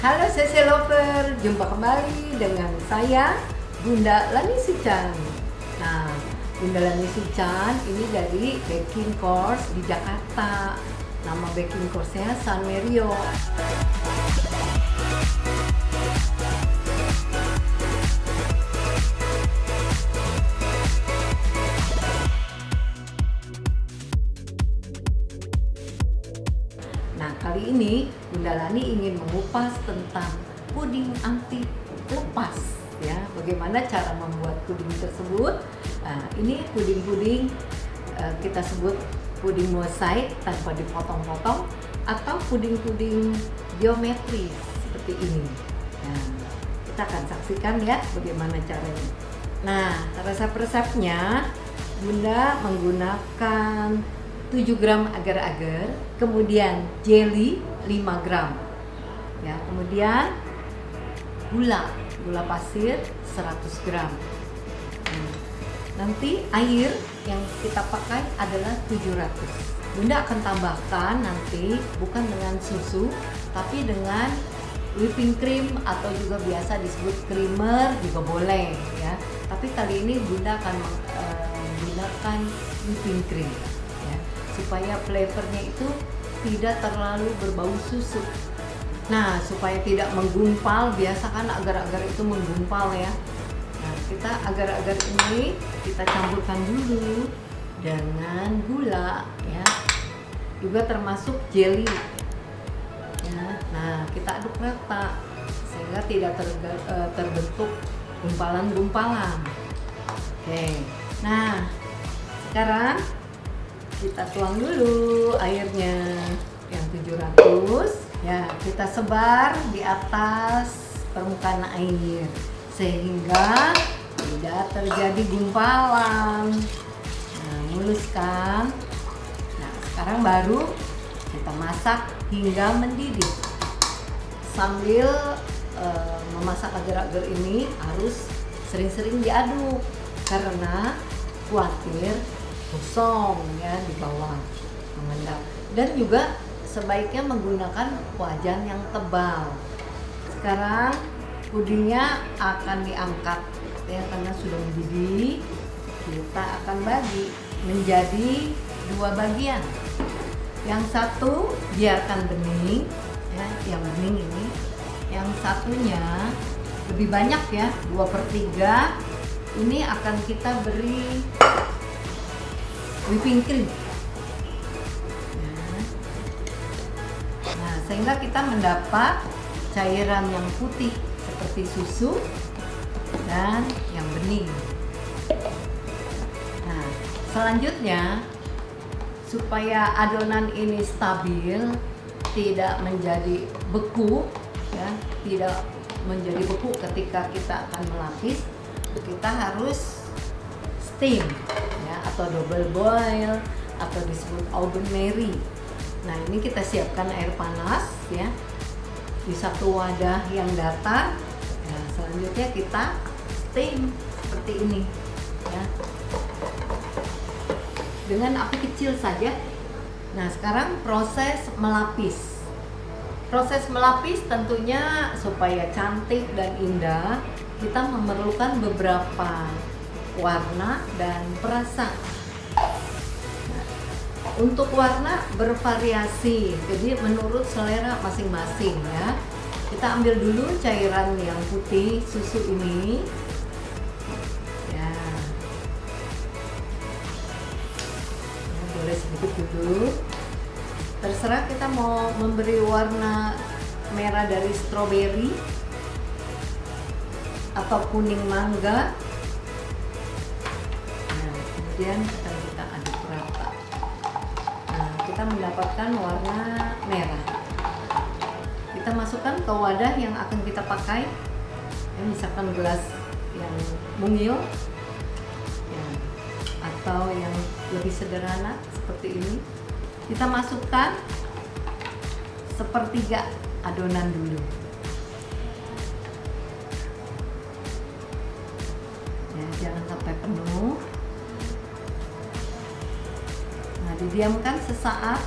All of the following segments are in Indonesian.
Halo Sese Lover, jumpa kembali dengan saya Bunda Lani Suchan. Nah, Bunda Lani Suchan ini dari baking course di Jakarta. Nama baking course-nya San Merio. Nah, kali ini Bunda Lani ingin mengupas tentang puding anti lepas, ya. Bagaimana cara membuat puding tersebut? Nah, ini puding-puding kita sebut puding mosaik tanpa dipotong-potong atau puding-puding geometris seperti ini. Nah, kita akan saksikan ya bagaimana caranya. Nah, resep-resepnya Bunda menggunakan 7 gram agar-agar, kemudian jelly 5 gram, ya, kemudian gula pasir 100 gram. Nanti air yang kita pakai adalah 700. Bunda akan tambahkan nanti bukan dengan susu, tapi dengan whipping cream atau juga biasa disebut creamer juga boleh, ya. Tapi kali ini Bunda akan menggunakan whipping cream, supaya flavornya itu tidak terlalu berbau susu. Nah, supaya tidak menggumpal, biasa kan agar-agar itu menggumpal ya. Nah, kita agar-agar ini kita campurkan dulu dengan gula, ya, juga termasuk jelly, ya. Nah, kita aduk rata sehingga tidak terbentuk gumpalan-gumpalan. Oke, nah sekarang kita tuang dulu airnya yang 700, ya, kita sebar di atas permukaan air sehingga tidak terjadi gumpalan. Nah, muluskan. Nah, sekarang baru kita masak hingga mendidih. Sambil memasak agar-agar ini harus sering-sering diaduk karena khawatir gosong ya di bawah mengendap, dan juga sebaiknya menggunakan wajan yang tebal. Sekarang pudingnya akan diangkat ya karena sudah mendidih. Kita akan bagi menjadi 2 bagian. Yang satu biarkan bening ya, yang bening ini. Yang satunya lebih banyak ya, 2/3 ini akan kita beri whipping cream. Nah, sehingga kita mendapat cairan yang putih seperti susu dan yang bening. Nah, selanjutnya supaya adonan ini stabil, tidak menjadi beku, ya, tidak menjadi beku ketika kita akan melapis, kita harus steam ya, atau double boil atau disebut oven Mary. Nah, ini kita siapkan air panas ya di satu wadah yang datar. Nah, selanjutnya kita steam seperti ini ya, dengan api kecil saja. Nah, sekarang proses melapis. Proses melapis tentunya supaya cantik dan indah, kita memerlukan beberapa warna dan perasa. Nah, untuk warna bervariasi, jadi menurut selera masing-masing ya. Kita ambil dulu cairan yang putih susu ini, ya. Boleh sedikit dulu. Terserah kita mau memberi warna merah dari stroberi atau kuning mangga. Kemudian akan kita aduk rata. Nah, kita mendapatkan warna merah. Kita masukkan ke wadah yang akan kita pakai. Ya, misalkan gelas yang mungil, ya, atau yang lebih sederhana seperti ini. Kita masukkan 1/3 adonan dulu. Ya, jangan sampai penuh. Didiamkan sesaat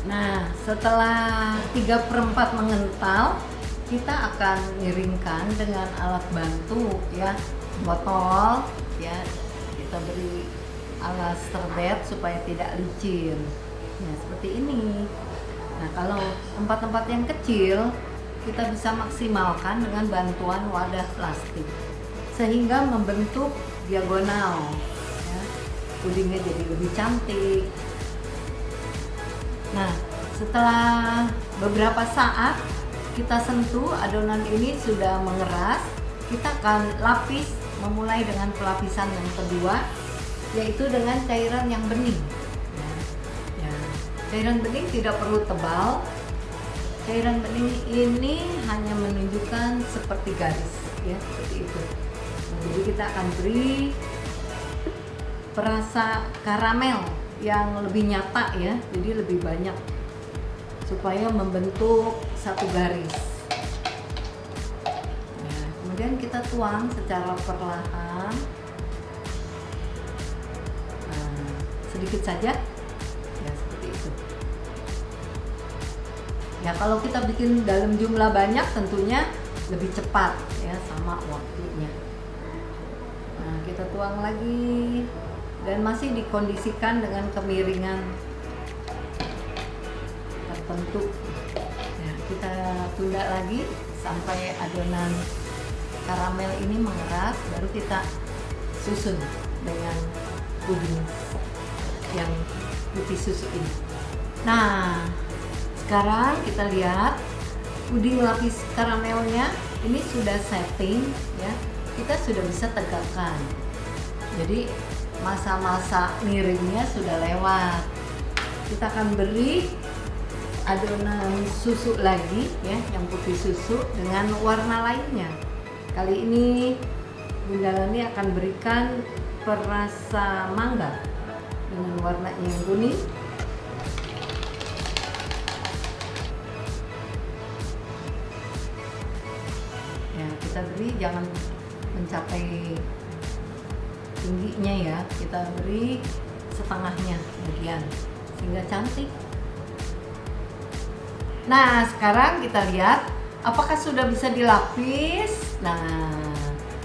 Nah, setelah 3/4 mengental, kita akan miringkan dengan alat bantu ya, botol ya. Kita beri alas serbet supaya tidak licin. Nah, seperti ini. Nah, kalau tempat-tempat yang kecil, kita bisa maksimalkan dengan bantuan wadah plastik sehingga membentuk diagonal ya. Pudingnya jadi lebih cantik. Nah, setelah beberapa saat kita sentuh, adonan ini sudah mengeras. Kita akan lapis, memulai dengan pelapisan yang kedua, yaitu dengan cairan yang bening. Ya, cairan bening tidak perlu tebal. Cairan bening ini hanya menunjukkan seperti garis, ya, seperti itu. Nah, jadi kita akan beri perasa karamel yang lebih nyata ya, jadi lebih banyak supaya membentuk satu garis. Nah, kemudian kita tuang secara perlahan, sedikit saja, ya seperti itu. Ya, kalau kita bikin dalam jumlah banyak tentunya lebih cepat ya, sama waktunya. Nah, kita tuang lagi dan masih dikondisikan dengan kemiringan tertentu. Ya, kita tunda lagi sampai adonan karamel ini mengeras, baru kita susun dengan puding yang putih susu ini. Nah, sekarang kita lihat puding lapis karamelnya ini sudah setting ya. Kita sudah bisa tegakkan. Jadi masa-masa miringnya sudah lewat. Kita akan beri adonan susu lagi ya, yang putih susu dengan warna lainnya. Kali ini Bunda Lani akan berikan perasa mangga dengan warna yang kuning. Ya, kita beri jangan mencapai tingginya ya, kita beri setengahnya bagian sehingga cantik. Nah, sekarang kita lihat apakah sudah bisa dilapis. Nah,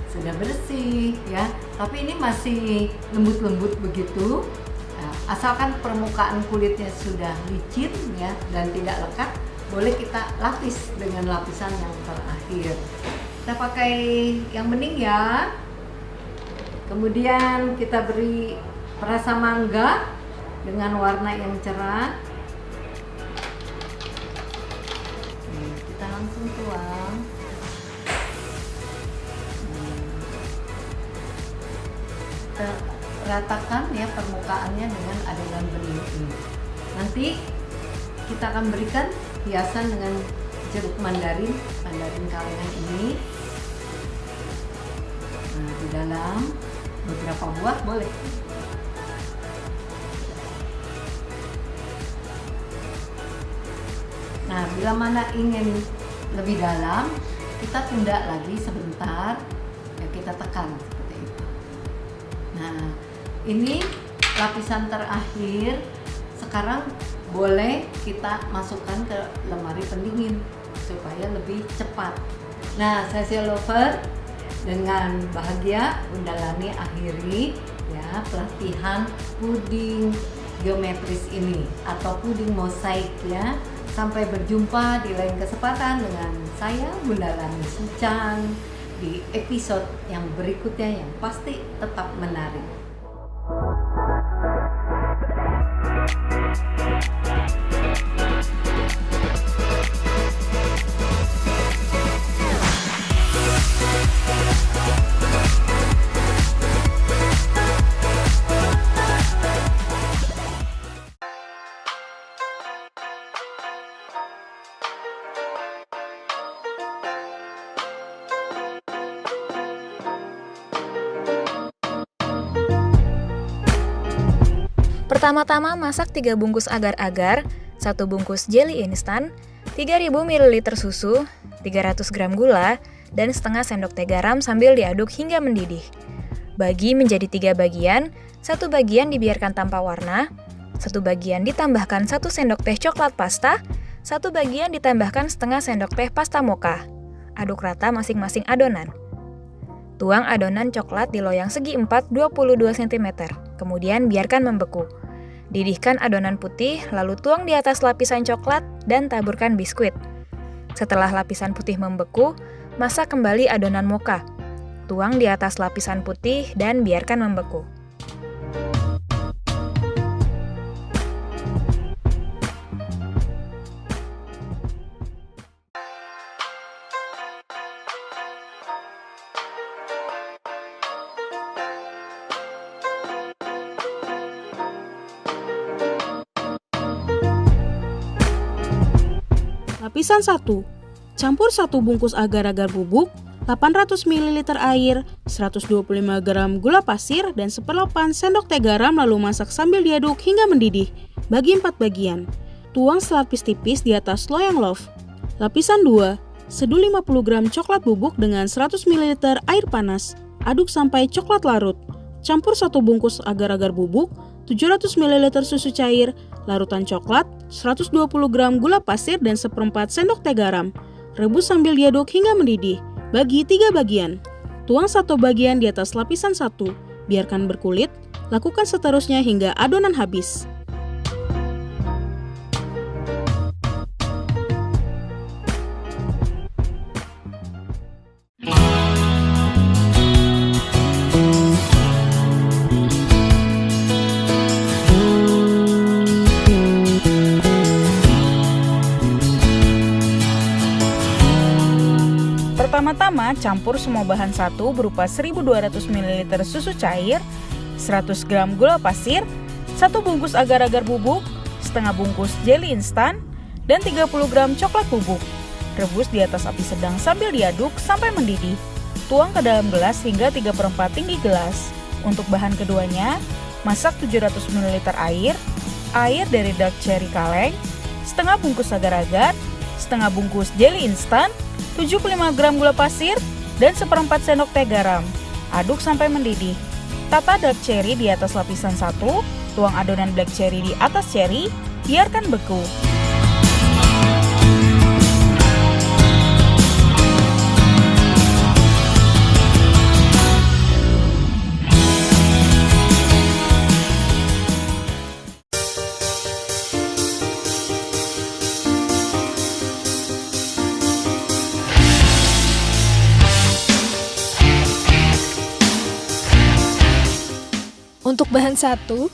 sudah bersih ya, tapi ini masih lembut-lembut begitu. Nah, asalkan permukaan kulitnya sudah licin ya dan tidak lekat, boleh kita lapis dengan lapisan yang terakhir. Kita pakai yang bening ya. Kemudian kita beri perasa mangga dengan warna yang cerah. Kita langsung tuang. Kita ratakan ya permukaannya dengan adonan bening ini. Nanti kita akan berikan hiasan dengan jeruk mandarin kalengan ini. Nah, di dalam beberapa buah boleh. Nah, bila mana ingin lebih dalam, kita tunda lagi sebentar, ya kita tekan seperti itu. Nah, ini lapisan terakhir. Sekarang boleh kita masukkan ke lemari pendingin supaya lebih cepat. Nah, Sesi Lover, dengan bahagia Bunda Lani akhiri ya pelatihan puding geometris ini atau puding mosaik ya. Sampai berjumpa di lain kesempatan dengan saya Bunda Lani Sucang di episode yang berikutnya yang pasti tetap menarik. Pertama-tama masak 3 bungkus agar-agar, 1 bungkus jelly instan, 3000 ml susu, 300 gram gula, dan setengah sendok teh garam sambil diaduk hingga mendidih. Bagi menjadi 3 bagian, 1 bagian dibiarkan tanpa warna, 1 bagian ditambahkan 1 sendok teh coklat pasta, 1 bagian ditambahkan setengah sendok teh pasta mocha. Aduk rata masing-masing adonan. Tuang adonan coklat di loyang segi 4 22 cm, kemudian biarkan membeku. Didihkan adonan putih, lalu tuang di atas lapisan coklat dan taburkan biskuit. Setelah lapisan putih membeku, masak kembali adonan mocha. Tuang di atas lapisan putih dan biarkan membeku. Lapisan 1. Campur 1 bungkus agar-agar bubuk, 800 ml air, 125 gram gula pasir, dan 1/8 sendok teh garam lalu masak sambil diaduk hingga mendidih. Bagi 4 bagian. Tuang selapis tipis di atas loyang loaf. Lapisan 2. Seduh 50 gram coklat bubuk dengan 100 ml air panas. Aduk sampai coklat larut. Campur 1 bungkus agar-agar bubuk, 700 ml susu cair, larutan coklat, 120 gram gula pasir, dan 1/4 sendok teh garam. Rebus sambil diaduk hingga mendidih. Bagi 3 bagian. Tuang 1 bagian di atas lapisan 1. Biarkan berkulit. Lakukan seterusnya hingga adonan habis. Pertama-tama, campur semua bahan satu berupa 1200 ml susu cair, 100 gram gula pasir, 1 bungkus agar-agar bubuk, setengah bungkus jeli instan, dan 30 gram coklat bubuk. Rebus di atas api sedang sambil diaduk sampai mendidih. Tuang ke dalam gelas hingga 3/4 tinggi gelas. Untuk bahan keduanya, masak 700 ml air dari dark cherry kaleng, setengah bungkus agar-agar, setengah bungkus jeli instan, 75 gram gula pasir, dan 1/4 sendok teh garam. Aduk sampai mendidih. Tata dark cherry di atas lapisan 1, tuang adonan black cherry di atas cherry, biarkan beku. Untuk bahan 1,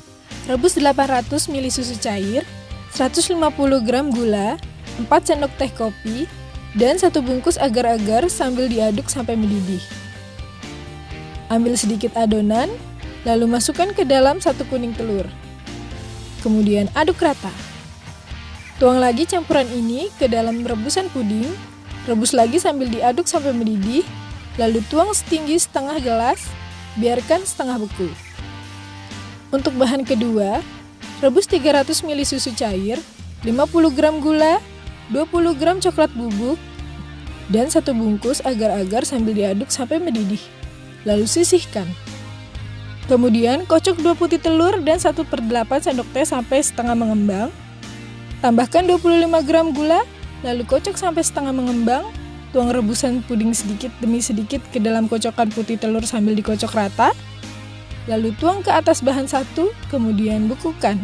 rebus 800 ml susu cair, 150 gram gula, 4 sendok teh kopi, dan 1 bungkus agar-agar sambil diaduk sampai mendidih. Ambil sedikit adonan, lalu masukkan ke dalam 1 kuning telur. Kemudian aduk rata. Tuang lagi campuran ini ke dalam rebusan puding, rebus lagi sambil diaduk sampai mendidih, lalu tuang setinggi setengah gelas, biarkan setengah beku. Untuk bahan kedua, rebus 300 ml susu cair, 50 gram gula, 20 gram coklat bubuk, dan 1 bungkus agar-agar sambil diaduk sampai mendidih. Lalu sisihkan. Kemudian kocok 2 putih telur dan 1/8 sendok teh sampai setengah mengembang. Tambahkan 25 gram gula, lalu kocok sampai setengah mengembang. Tuang rebusan puding sedikit demi sedikit ke dalam kocokan putih telur sambil dikocok rata. Lalu tuang ke atas bahan 1, kemudian bekukan.